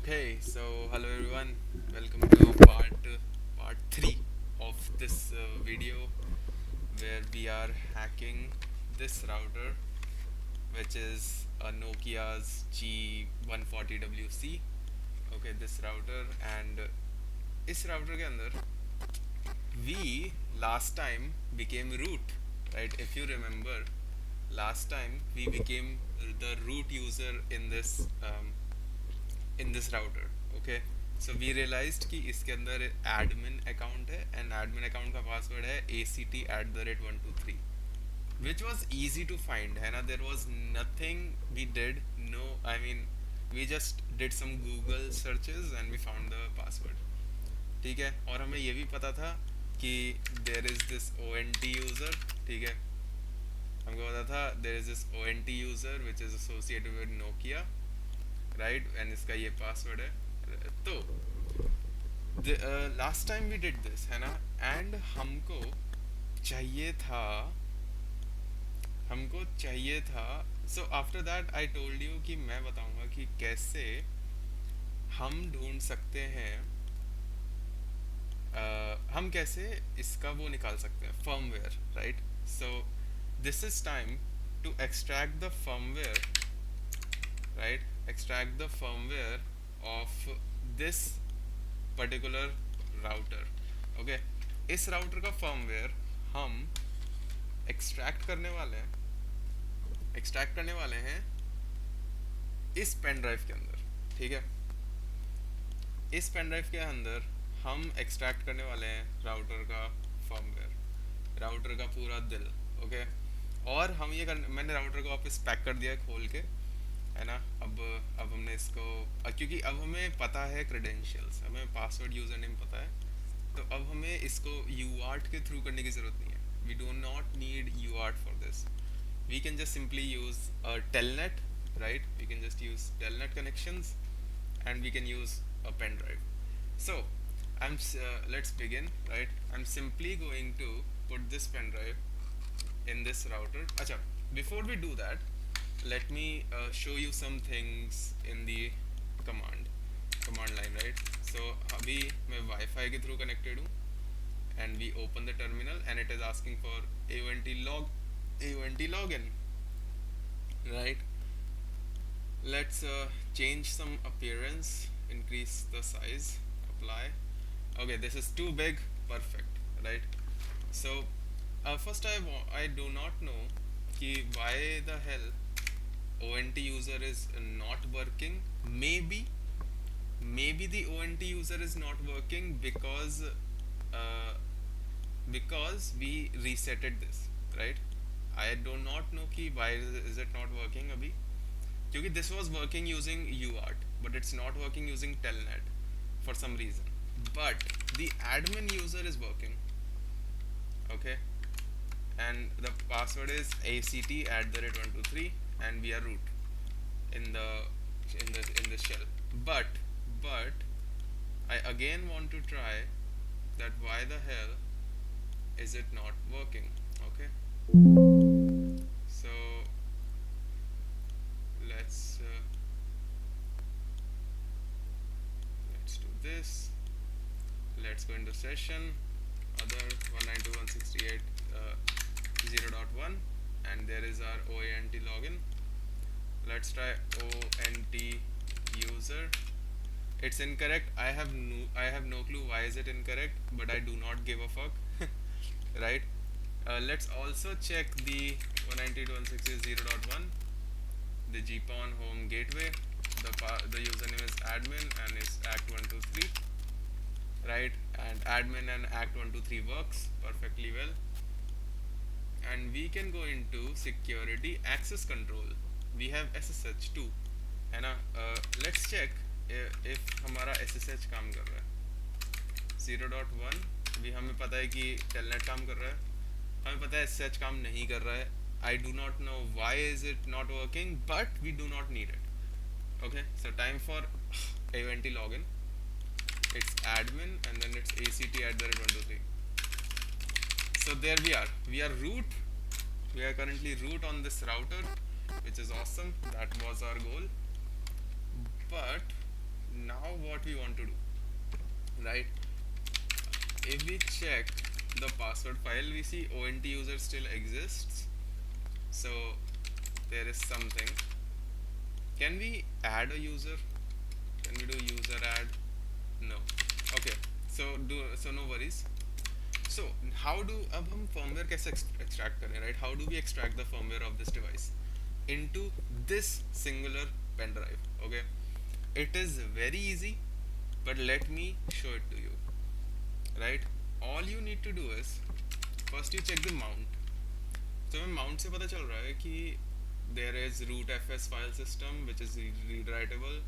Okay, so hello everyone. Welcome to part 3 of this video where we are hacking this router, which is a Nokia's G140WC. Okay, this router, and इस router के अंदर we last time became root, right? If you remember, last time we became the root user in this router. Okay, so we realized कि इसके अंदर admin account है and admin account का password है act@123, which was easy to find है ना. There was nothing we did. No, I mean we just did some Google searches and we found the password. ठीक है, और हमें ये भी पता था कि there is this ONT user. ठीक है, हमको पता था there is this ONT user which is associated with Nokia, right, and इसका ये पासवर्ड है. तो last time we did this है ना, एंड हमको चाहिए था. So after that I told you कि मैं बताऊंगा कि कैसे हम ढूंढ सकते हैं, हम कैसे इसका वो निकाल सकते हैं, firmware, right. So this is time to extract the firmware, right, extract the firmware of this particular router. Okay, इस router का firmware हम extract करने वाले हैं इस पेन ड्राइव के अंदर. ठीक है, इस पेन ड्राइव के अंदर हम एक्सट्रैक्ट करने वाले हैं राउटर का फर्मवेयर, राउटर का पूरा दिल. ओके, और हम मैंने राउटर को वापस पैक कर दिया खोल के, है ना. अब हमने इसको क्योंकि अब हमें पता है क्रेडेंशियल्स, हमें पासवर्ड यूजर नेम पता है, तो अब हमें इसको यूआर्ट के थ्रू करने की ज़रूरत नहीं है. We do not need UART for this. We can just simply use telnet, right. We can just use telnet connections and we can use a pen drive. So let's begin, right. I'm simply going to put this pen drive in this router. Acha, before we do that, let me show you some things in the command line, right. So अभी मैं Wi-Fi के through connected हूँ, and we open the terminal and it is asking for AONT login, right. Let's change some appearance, increase the size, apply. Okay, this is too big. Perfect, right. So first I do not know कि why the hell ONT user is not working. Maybe the ONT user is not working uh, because we resetted this, right. I do not know कि why is it not working अभी, क्योंकि this was working using UART but it's not working using telnet for some reason, but the admin user is working. Okay, and the password is act@123 and we are root in the shell. But I again want to try that why the hell is it not working. Okay, so let's do this. Let's go into session other 192.168.0.1 and there is our ONT login. Let's try ONT user. It's incorrect. I have no clue why is it incorrect, but I do not give a fuck. Right. Let's also check the 192.168.0.1, the GPON home gateway. The username is admin and is act123, right, and admin and act123 works perfectly well. And we can go into security access control. We have SSH too, है ना. Let's check if हमारा SSH काम कर रहा है. 0.1 भी हमें पता है कि telnet काम कर रहा है, हमें पता है SSH काम नहीं कर रहा है. I do not know why is it not working, but we do not need it. Okay, so time for AONT login. It's admin and then it's act@123. So there we are. We are root. We are currently root on this router, which is awesome. That was our goal. But now what we want to do, right? If we check the password file, we see ONT user still exists. So there is something. Can we add a user? Can we do user add? No. Okay. So no worries. So how do अब हम firmware कैसे extract करें, right? How do we extract the firmware of this device into this singular pen drive? Okay. It is very easy, but let me show it to you, right? All you need to do is first you check the mount. तो हमें mount से पता चल रहा है कि there is root fs file system which is read writable.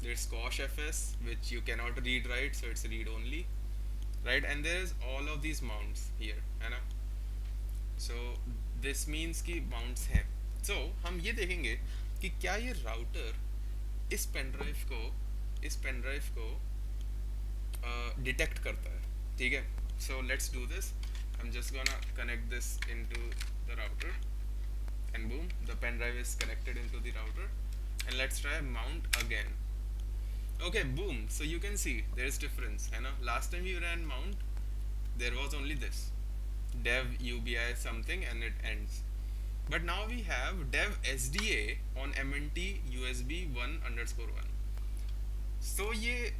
There's squash fs which you cannot read write, so it's read only, right? And there is all of these mounts here, है ना? So this means कि mounts हैं. So हम ये देखेंगे कि क्या ये राउटर इस पेन ड्राइव को डिटेक्ट करता है, ठीक है? So let's do this. I'm just gonna connect this into the router, and boom, the pen drive is connected into the router. And let's try mount again. Okay, boom. So you can see there is difference, है ना? Last time we ran mount, there was only this dev ubi something and it ends. But now we have dev sda on mnt usb 1_1. So ये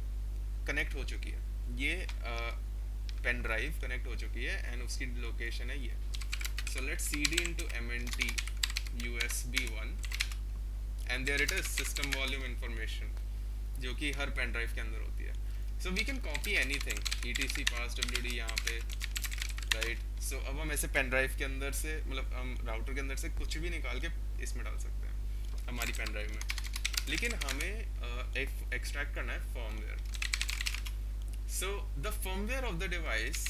connect हो चुकी है, ये pen drive connect हो चुकी है एंड उसकी लोकेशन है ये. So let's cd into mnt usb 1 and there it is, system volume information, जो कि हर पेन ड्राइव के अंदर होती है. So we can copy anything, etc pass wd यहाँ पे, right? So अब हम ऐसे पेन ड्राइव के अंदर से, मतलब हम राउटर के अंदर से कुछ भी निकाल के इसमें डाल सकते हैं हमारी पेन ड्राइव में. लेकिन हमें एक्सट्रैक्ट करना है firmware. So the firmware of the device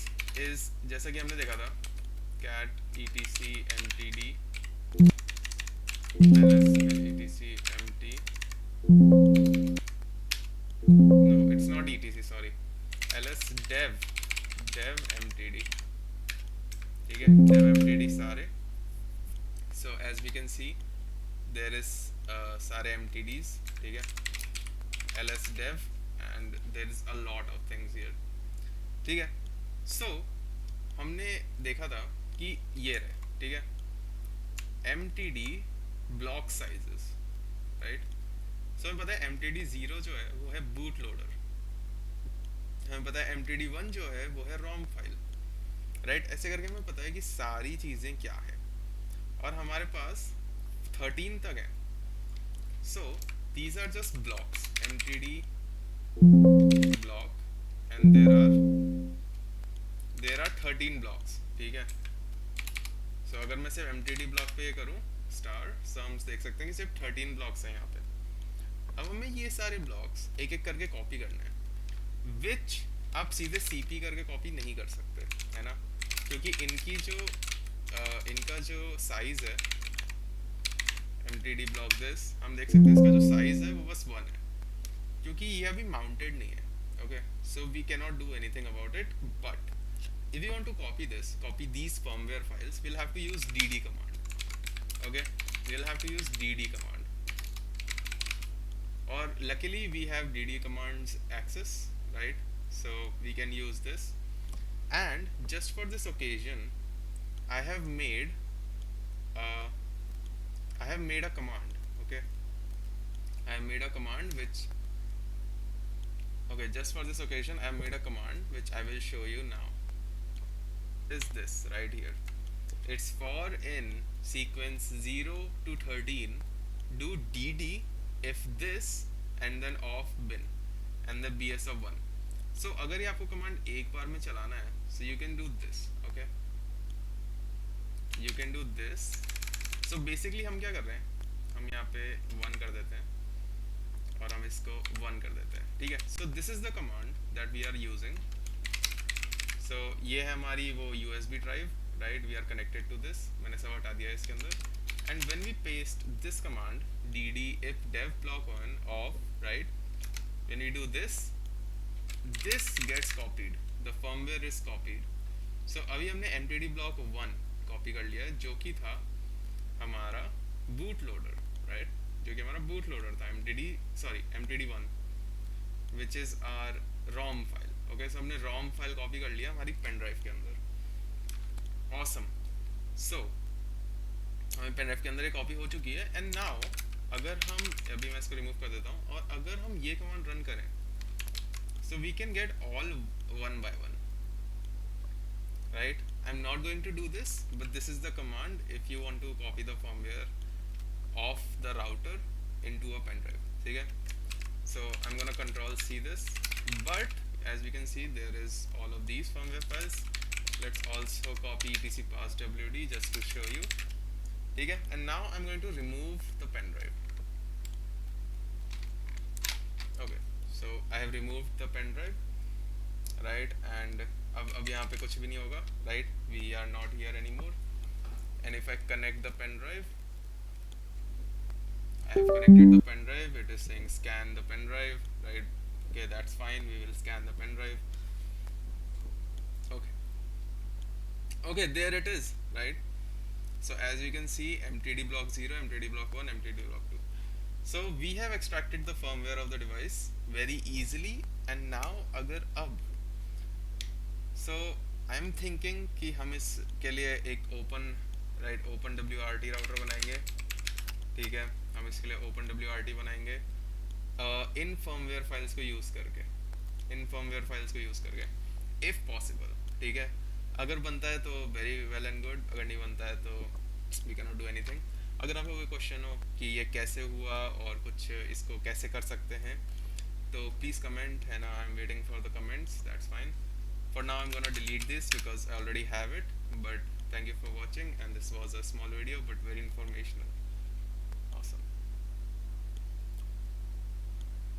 is, जैसा कि हमने देखा था, cat etc mtd ls etc mt, no it's not etc, sorry, ls dev mtd, ठीक है, dev mtd सारे. So as we can see there is सारे mtds, ठीक है, ls dev and there is a lot of things here, ठीक है. So हमने देखा था कि ये रहे, ठीक है, mtd block sizes, right? So हमें पता है mtd 0 जो है वो है boot loader, हमें पता है mtd 1 जो है वो है rom file, right? ऐसे करके हमें पता है कि सारी चीज़ें क्या है और हमारे पास 13 तक है. So these are just blocks, mtd block, and there are 13 blocks, ठीक है. So अगर मैं सिर्फ mtd block पे ये करूँ स्टार, so हम देख सकते हैं कि सिर्फ 13 blocks हैं यहाँ पे. अब हमें ये सारे blocks एक एक करके कॉपी करने हैं, which आप सीधे cp करके कॉपी नहीं कर सकते, है ना? क्योंकि इनकी जो इनका जो साइज है mtd block this, हम देख सकते हैं इसका जो साइज है वो बस 1 है, क्योंकि ये अभी माउंटेड नहीं है. Okay, so we cannot do anything about it. But if you want to copy these firmware files, we'll have to use dd command. Okay, we'll have to use dd command, or luckily we have dd commands access, right? So we can use this. And just for this occasion I have made a command. Okay, I have made a command which, okay, just for this occasion I have made a command which I will show you now. Is this right here? It's for in sequence 0 to 13 do dd if this and then off bin and the bs of 1. So अगर ये आपको command एक बार में चलाना है, so you can do this. Okay, you can do this. So basically हम क्या कर रहे हैं, हम यहाँ पे 1 कर देते हैं और हम इसको 1 कर देते हैं, ठीक है. So this is the command that we are using. So ये है हमारी वो USB drive, right? We are connected to this. मैंने सब हटा दिया है इसके अंदर. And when we paste this command dd if dev block on off, right? When we do this, this gets copied. The firmware is copied. So अभी हमने mtd block 1 copy कर लिया है, जो कि था हमारा boot loader, right? जो कि हमारा boot loader था mtd 1. which is our ROM file. Okay, so हमने ROM file कॉपी कर लिया हमारी पेन ड्राइव के अंदर. Awesome. So हमें पेन ड्राइव के अंदर ये कॉपी हो चुकी है. एंड नाउ अगर हम अभी मैं इसको रिमूव कर देता हूँ और अगर हम ये कमांड रन करें, so we can get all one by one, right? I'm not going to do this, but this is the command if you want to copy the firmware of the router into a pen drive. ठीक है? So I'm gonna control C this, but as we can see there is all of these firmware files. Let's also copy etc passwd just to show you. ठीक है? And now I'm going to remove the pen drive. Okay, so I have removed the pen drive, right? And अब यहाँ पे कुछ भी नहीं होगा, right? We are not here anymore. And if I connect the pen drive, I have connected the pen drive. It is saying scan the pen drive, right? Okay, that's fine. We will scan the pen drive. Okay. Okay, there it is, right? So as you can see, MTD block 0, MTD block 1, MTD block 2. So we have extracted the firmware of the device very easily. And now अगर अब so I'm thinking कि हम इसके लिए एक open WRT router बनाएंगे. ठीक है, हम इसके लिए open WRT बनाएंगे इन firmware files को यूज़ करके, if possible. ठीक है, अगर बनता है तो very well and good, अगर नहीं बनता है तो we cannot do anything. अगर आपको कोई क्वेश्चन हो कि ये कैसे हुआ और कुछ इसको कैसे कर सकते हैं तो प्लीज़ कमेंट, है ना. I am waiting for the comments. That's fine. For now I'm gonna delete this because I already have it, but thank you for watching, and this was a small video but very informational.